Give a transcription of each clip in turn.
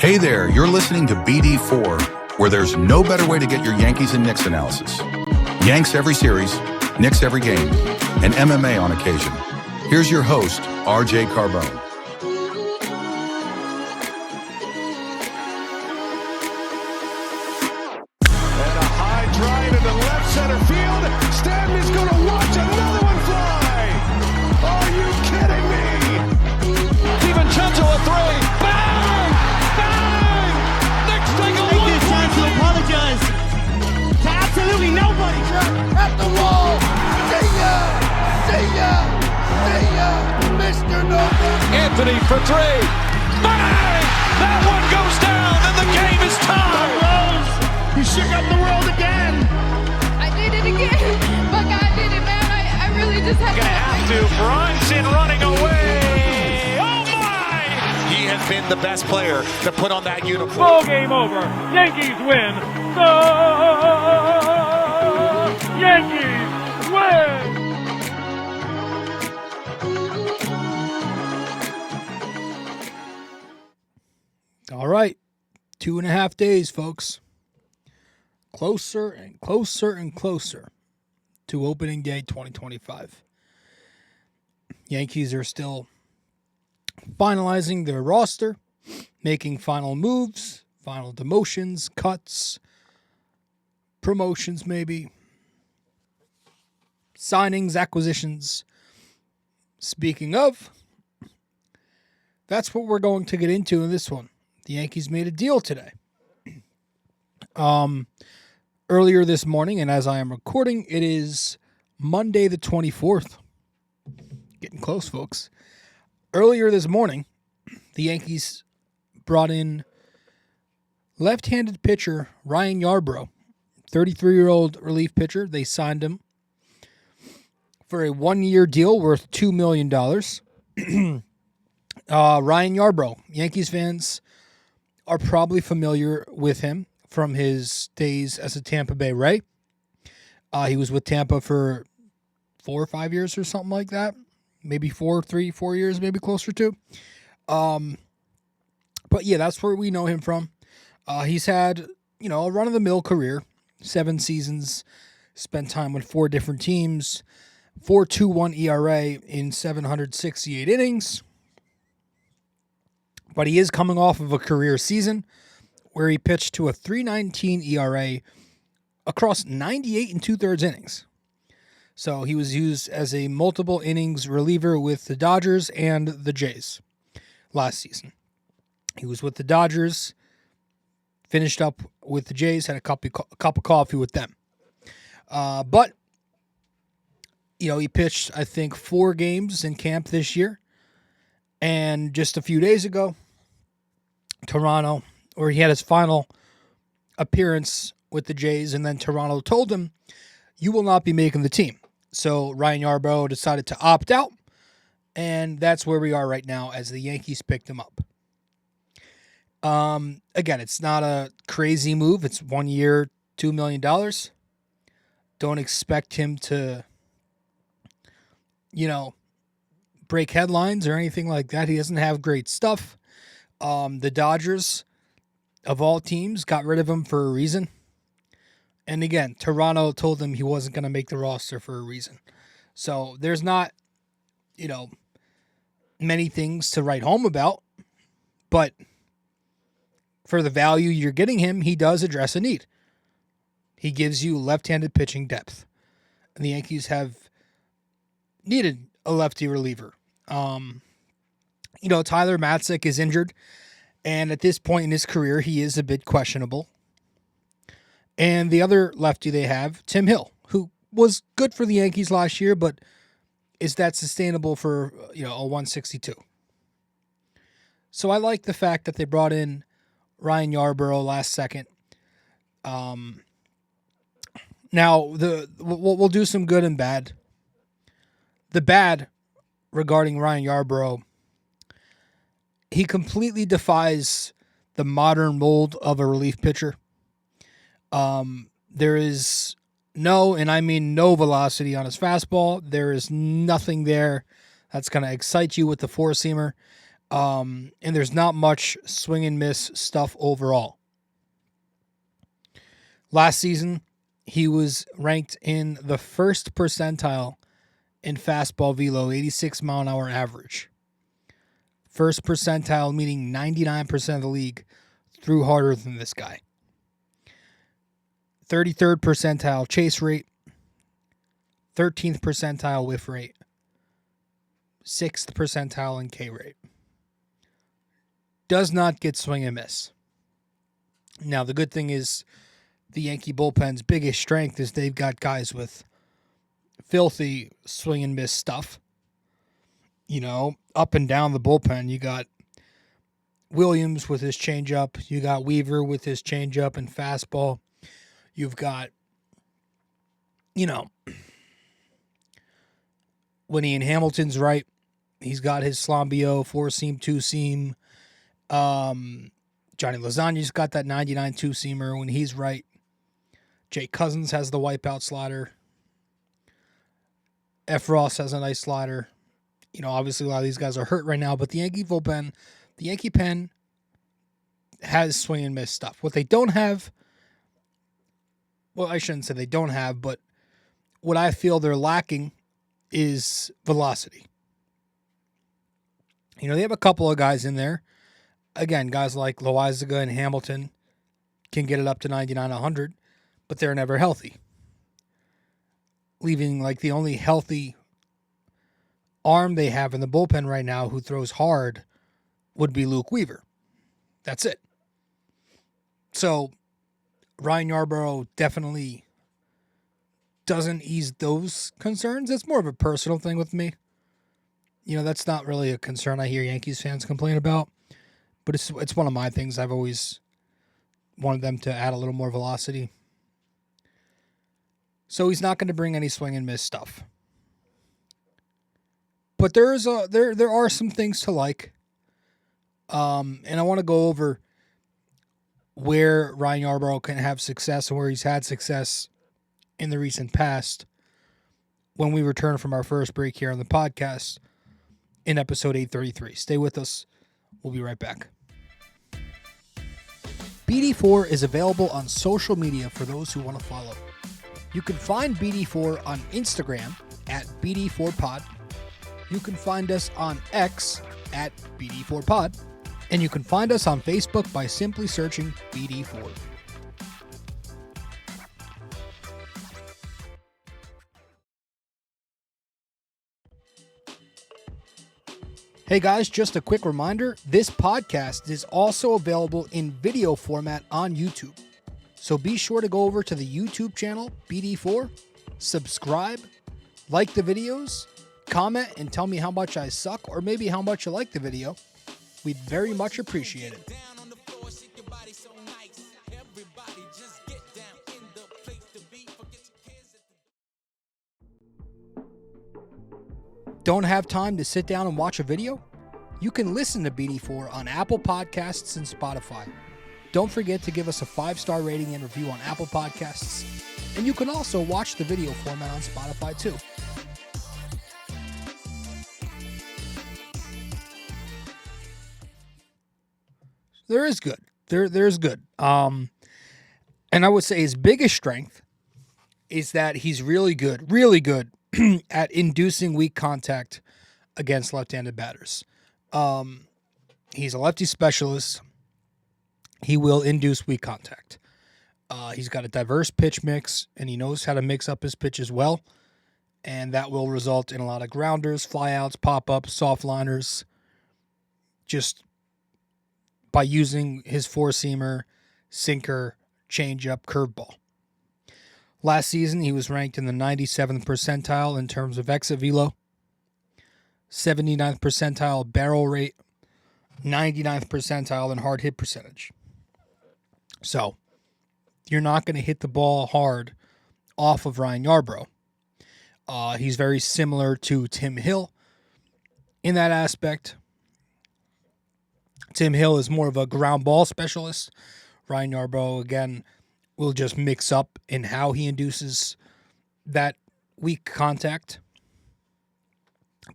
Hey there, you're listening to BD4, where there's no better way to get your Yankees and Knicks analysis. Yanks every series, Knicks every game, and MMA on occasion. Here's your host, RJ Carbone. And a high drive into left center field. Stanley's going to watch another one fly. Are you kidding me? DiVincenzo a three. Bang! Bang! Knicks take a Take this chance to apologize to absolutely nobody. At the wall. See ya! See ya! See ya! Mr. Nova. Anthony for three. Bang! That one goes down and the game is tied. Rose, you shook up the world again. I did it again. But God did it, man. I really just had Gonna have to. Brunson running away. Oh my! He has been the best player to put on that uniform. Ball game over. Yankees win. The Yankees win. All right. 2.5 days, folks. Closer and closer and closer to opening day 2025. Yankees are still finalizing their roster, making final moves, final demotions, cuts, promotions maybe, signings, acquisitions. Speaking of, that's what we're going to get into in this one. The Yankees made a deal today. Earlier this morning, and as I am recording, it is Monday the 24th. Getting close, folks. Earlier this morning, the Yankees brought in left-handed pitcher Ryan Yarbrough, 33-year-old relief pitcher. They signed him for a one-year deal worth $2 million. Ryan Yarbrough, Yankees fans are probably familiar with him from his days as a Tampa Bay Ray. He was with Tampa for 4 or 5 years or something like that. Maybe 4 years, maybe closer to. But yeah, that's where we know him from. He's had, a run-of-the-mill career. 7 seasons, spent time with 4 different teams, 4.21 ERA in 768 innings. But he is coming off of a career season where he pitched to a 3.19 ERA across 98 2/3 innings. So he was used as a multiple innings reliever with the Dodgers and the Jays last season. He was with the Dodgers, finished up with the Jays, had a cup of coffee with them. But he pitched, I think, 4 games in camp this year. And just a few days ago, Toronto, where he had his final appearance with the Jays, and then Toronto told him, you will not be making the team. So Ryan Yarbrough decided to opt out, and that's where we are right now as the Yankees picked him up. Again, it's not a crazy move. It's 1 year, $2 million. Don't expect him to, break headlines or anything like that. He doesn't have great stuff. The Dodgers, of all teams, got rid of him for a reason. And again, Toronto told him he wasn't going to make the roster for a reason. So there's not, many things to write home about. But for the value you're getting him, he does address a need. He gives you left-handed pitching depth. And the Yankees have needed a lefty reliever. Tyler Matzik is injured, and at this point in his career, he is a bit questionable. And the other lefty they have, Tim Hill, who was good for the Yankees last year, but is that sustainable for, a 162? So I like the fact that they brought in Ryan Yarbrough last second. Now, we'll do some good and bad. The bad regarding Ryan Yarbrough, he completely defies the modern mold of a relief pitcher. There is no, and I mean no, velocity on his fastball. There is nothing there that's going to excite you with the four-seamer. And there's not much swing and miss stuff overall. Last season, he was ranked in the first percentile in fastball velo, 86 mile an hour average. First percentile, meaning 99% of the league threw harder than this guy. 33rd percentile chase rate, 13th percentile whiff rate, 6th percentile in K rate. Does not get swing and miss. Now, the good thing is the Yankee bullpen's biggest strength is they've got guys with filthy swing and miss stuff. You know, up and down the bullpen, you got Williams with his changeup. You got Weaver with his changeup and fastball. You've got, you know, when Ian Hamilton's right, he's got his Slambio, 4-seam, 2-seam. Johnny Lasagna's got that 99 2-seamer when he's right. Jake Cousins has the wipeout slider. F. Ross has a nice slider. You know, obviously a lot of these guys are hurt right now, but the Yankee pen has swing and miss stuff. What they don't have, well, I shouldn't say they don't have, but what I feel they're lacking is velocity. You know, they have a couple of guys in there. Again, guys like Loaizaga and Hamilton can get it up to 99, 100, but they're never healthy. Leaving like the only healthy arm they have in the bullpen right now who throws hard would be Luke Weaver. That's it. So Ryan Yarbrough definitely doesn't ease those concerns. It's more of a personal thing with me. You know, that's not really a concern I hear Yankees fans complain about, but it's one of my things. I've always wanted them to add a little more velocity. So he's not going to bring any swing and miss stuff. But there are some things to like. And I want to go over where Ryan Yarbrough can have success and where he's had success in the recent past when we return from our first break here on the podcast in episode 833. Stay with us. We'll be right back. BD4 is available on social media for those who want to follow. You can find BD4 on Instagram at BD4Pod. You can find us on X at BD4Pod. And you can find us on Facebook by simply searching BD4. Hey guys, just a quick reminder, this podcast is also available in video format on YouTube. So be sure to go over to the YouTube channel, BD4, subscribe, like the videos, comment and tell me how much I suck or maybe how much you like the video. We'd very much appreciate it. Don't have time to sit down and watch a video? You can listen to BD4 on Apple Podcasts and Spotify. Don't forget to give us a 5-star rating and review on Apple Podcasts. And you can also watch the video format on Spotify too. There is good. There's good. And I would say his biggest strength is that he's really good at inducing weak contact against left-handed batters. He's a lefty specialist. He will induce weak contact. He's got a diverse pitch mix, and he knows how to mix up his pitches well, and that will result in a lot of grounders, flyouts, pop-ups, soft liners, just by using his 4-seamer, sinker, changeup, curveball. Last season, he was ranked in the 97th percentile in terms of exit velo, 79th percentile barrel rate, 99th percentile in hard hit percentage. So, you're not going to hit the ball hard off of Ryan Yarbrough. He's very similar to Tim Hill in that aspect. Tim Hill is more of a ground ball specialist. Ryan Yarbrough, again, will just mix up in how he induces that weak contact.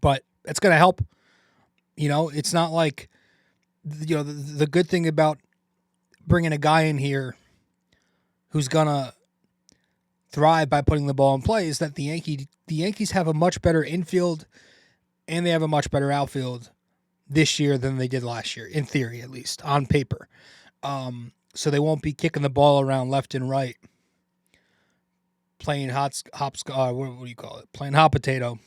But it's going to help. You know, it's not like the good thing about bringing a guy in here who's gonna thrive by putting the ball in play is that the Yankees have a much better infield and they have a much better outfield this year than they did last year, in theory at least, on paper. So they won't be kicking the ball around left and right, playing what do you call it? Playing hot potato.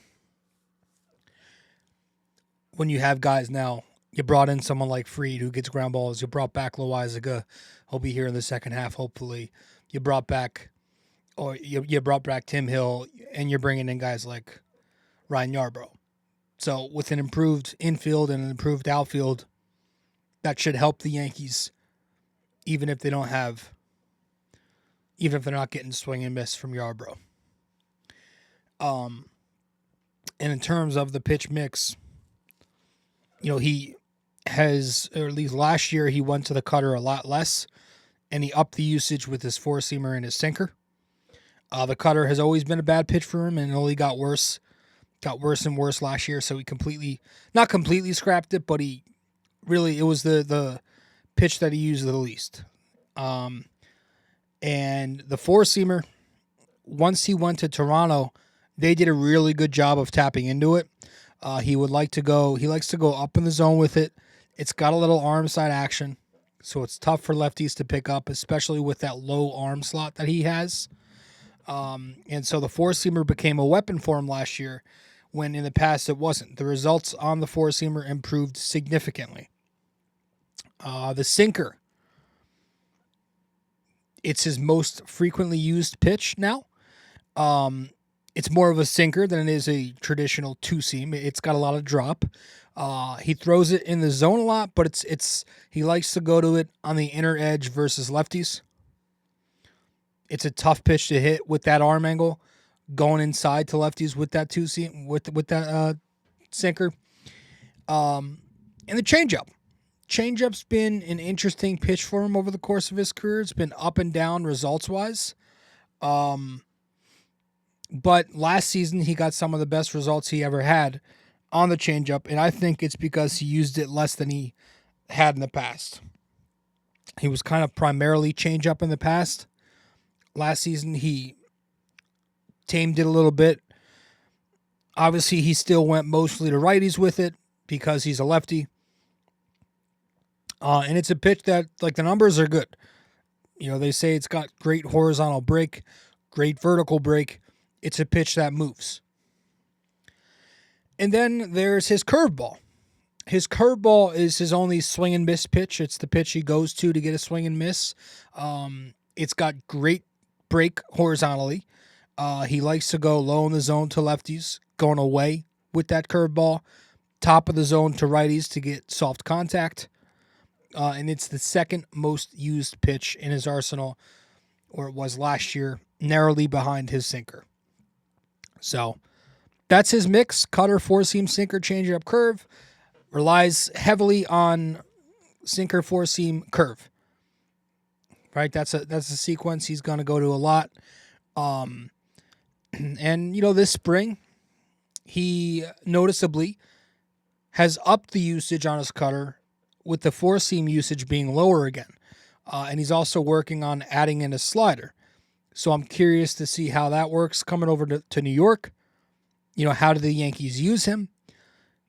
When you have guys now, you brought in someone like Fried who gets ground balls. You brought back Loizaga. He'll be here in the second half, hopefully. You brought back Tim Hill, and you're bringing in guys like Ryan Yarbrough. So with an improved infield and an improved outfield, that should help the Yankees, even if they're not getting swing and miss from Yarbrough. And in terms of the pitch mix, he has, or at least last year, he went to the cutter a lot less, and he upped the usage with his four-seamer and his sinker. The cutter has always been a bad pitch for him, and it only got worse and worse last year. So he not completely scrapped it, but it was the pitch that he used the least. And the four-seamer, once he went to Toronto, they did a really good job of tapping into it. He likes to go up in the zone with it. It's got a little arm side action, so it's tough for lefties to pick up, especially with that low arm slot that he has. And so the four-seamer became a weapon for him last year, when in the past it wasn't. The results on the four-seamer improved significantly. The sinker, it's his most frequently used pitch now. It's more of a sinker than it is a traditional two-seam. It's got a lot of drop. He throws it in the zone a lot, but he likes to go to it on the inner edge versus lefties. It's a tough pitch to hit with that arm angle, going inside to lefties with that two-seam, with that sinker. And the changeup. Changeup's been an interesting pitch for him over the course of his career. It's been up and down results-wise. But last season, he got some of the best results he ever had on the changeup, and I think it's because he used it less than he had in the past. He was kind of primarily changeup in the past. Last season, he tamed it a little bit. Obviously, he still went mostly to righties with it because he's a lefty. And it's a pitch that, the numbers are good. They say it's got great horizontal break, great vertical break. It's a pitch that moves. And then there's his curveball. His curveball is his only swing and miss pitch. It's the pitch he goes to get a swing and miss. It's got great break horizontally. He likes to go low in the zone to lefties, going away with that curveball, top of the zone to righties to get soft contact. And it's the second most used pitch in his arsenal, or it was last year, narrowly behind his sinker. So that's his mix: cutter, four-seam, sinker, changeup, curve. Relies heavily on sinker, four-seam, curve. Right? That's a sequence he's going to go to a lot. And this spring, he noticeably has upped the usage on his cutter, with the four-seam usage being lower again. And he's also working on adding in a slider. So I'm curious to see how that works coming over to New York. How do the Yankees use him?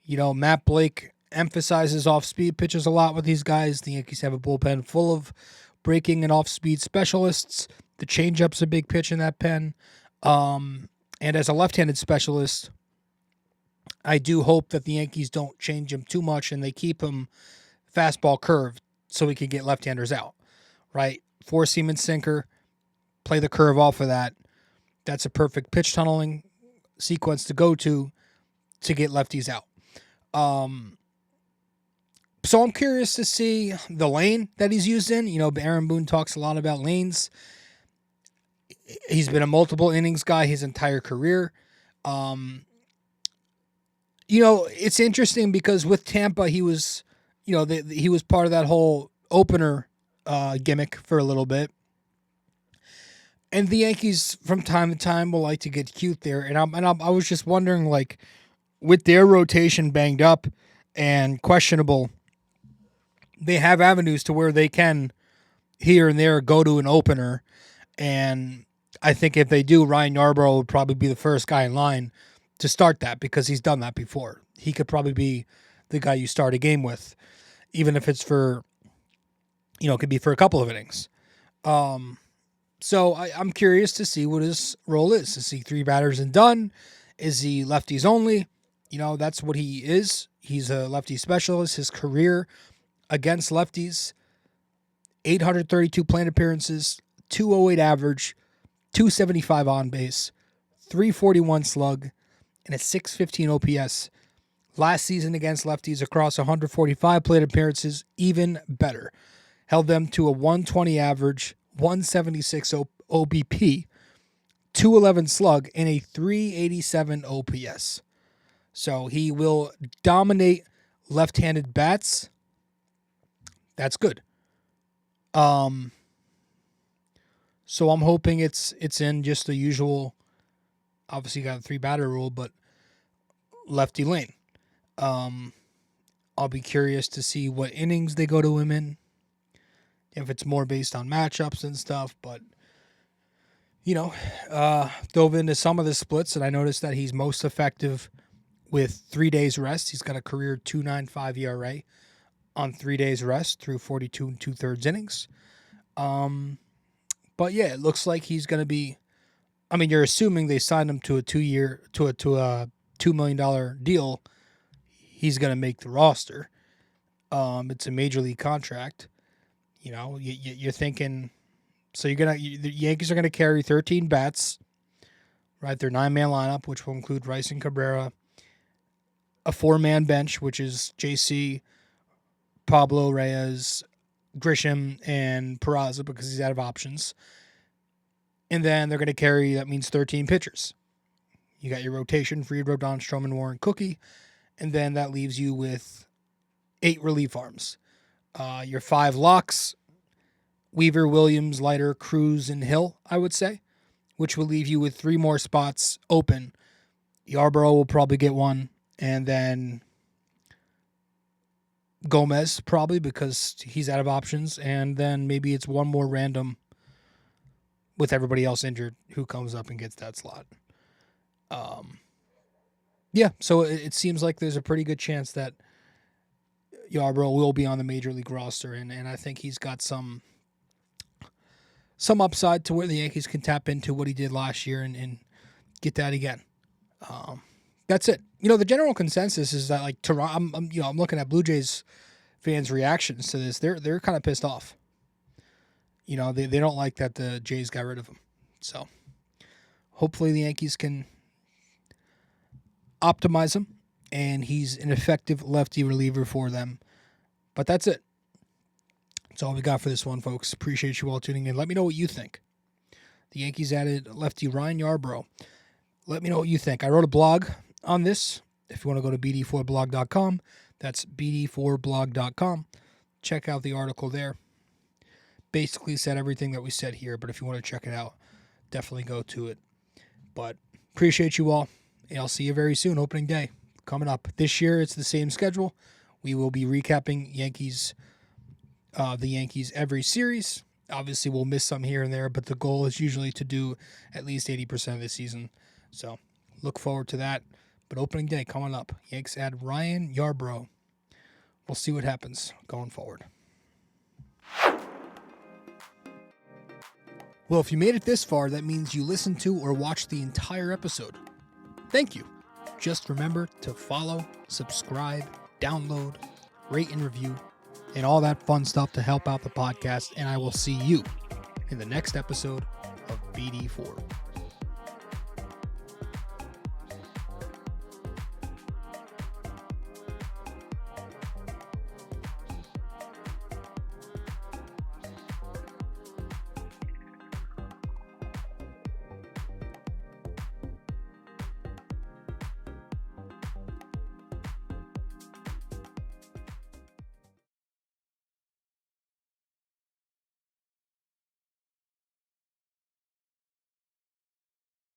Matt Blake emphasizes off-speed pitches a lot with these guys. The Yankees have a bullpen full of breaking and off-speed specialists. The changeup's a big pitch in that pen. And as a left-handed specialist, I do hope that the Yankees don't change him too much and they keep him fastball curved so he can get left-handers out, right? Four-seam and sinker, play the curve off of that. That's a perfect pitch tunneling sequence to go to get lefties out. So I'm curious to see the lane that he's used in. Aaron Boone talks a lot about lanes. He's been a multiple innings guy his entire career. It's interesting because with Tampa, he was, he was part of that whole opener gimmick for a little bit. And the Yankees, from time to time, will like to get cute there. And I was just wondering, with their rotation banged up and questionable, they have avenues to where they can here and there go to an opener. And I think if they do, Ryan Yarbrough would probably be the first guy in line to start that because he's done that before. He could probably be the guy you start a game with, even if it's for, it could be for a couple of innings. So I'm curious to see what his role is. Is he 3 batters and done? Is he lefties only? That's what he is. He's a lefty specialist. His career against lefties, 832 plate appearances, 208 average, 275 on base, 341 slug, and a 615 OPS. Last season against lefties across 145 plate appearances, even better. Held them to a 120 average, 176 OBP, 211 slug, and a 387 OPS. So he will dominate left-handed bats. That's good. So I'm hoping it's in just the usual, obviously got a 3-batter rule, but lefty lane. I'll be curious to see what innings they go to him in, if it's more based on matchups and stuff, but dove into some of the splits, and I noticed that he's most effective with 3 days rest. He's got a career 2.95 ERA on 3 days rest through 42 2/3 innings. But yeah, it looks like he's going to be, you're assuming they signed him to a 2-year, to a $2 million deal. He's going to make the roster. It's a major league contract. You're thinking, so the Yankees are going to carry 13 bats, right? Their 9-man lineup, which will include Rice and Cabrera, a 4-man bench, which is JC, Pablo Reyes, Grisham, and Peraza because he's out of options. And then they're going to carry, that means 13 pitchers. You got your rotation, Fried, Rodon, Stroman, Warren, Cookie, and then that leaves you with 8 relief arms. Your 5 locks, Weaver, Williams, Leiter, Cruz, and Hill, I would say, which will leave you with 3 more spots open. Yarbrough will probably get one, and then Gomez probably because he's out of options, and then maybe it's one more random with everybody else injured who comes up and gets that slot. So it seems like there's a pretty good chance that Yarbrough will be on the major league roster, and I think he's got some upside to where the Yankees can tap into what he did last year and get that again. That's it. The general consensus is that like Toronto. I'm looking at Blue Jays fans' reactions to this. They're kind of pissed off. They don't like that the Jays got rid of him. So hopefully the Yankees can optimize him, and he's an effective lefty reliever for them. But that's it. That's all we got for this one, folks. Appreciate you all tuning in. Let me know what you think. The Yankees added lefty Ryan Yarbrough. Let me know what you think. I wrote a blog on this. If you want to go to BD4blog.com, that's BD4blog.com. Check out the article there. Basically said everything that we said here, but if you want to check it out, definitely go to it. But appreciate you all, and I'll see you very soon. Opening day coming up. This year, it's the same schedule. We will be recapping the Yankees every series. Obviously, we'll miss some here and there, but the goal is usually to do at least 80% of the season. So look forward to that. But opening day coming up. Yanks add Ryan Yarbrough. We'll see what happens going forward. Well, if you made it this far, that means you listened to or watched the entire episode. Thank you. Just remember to follow, subscribe, download, rate and review, and all that fun stuff to help out the podcast. And I will see you in the next episode of BD4.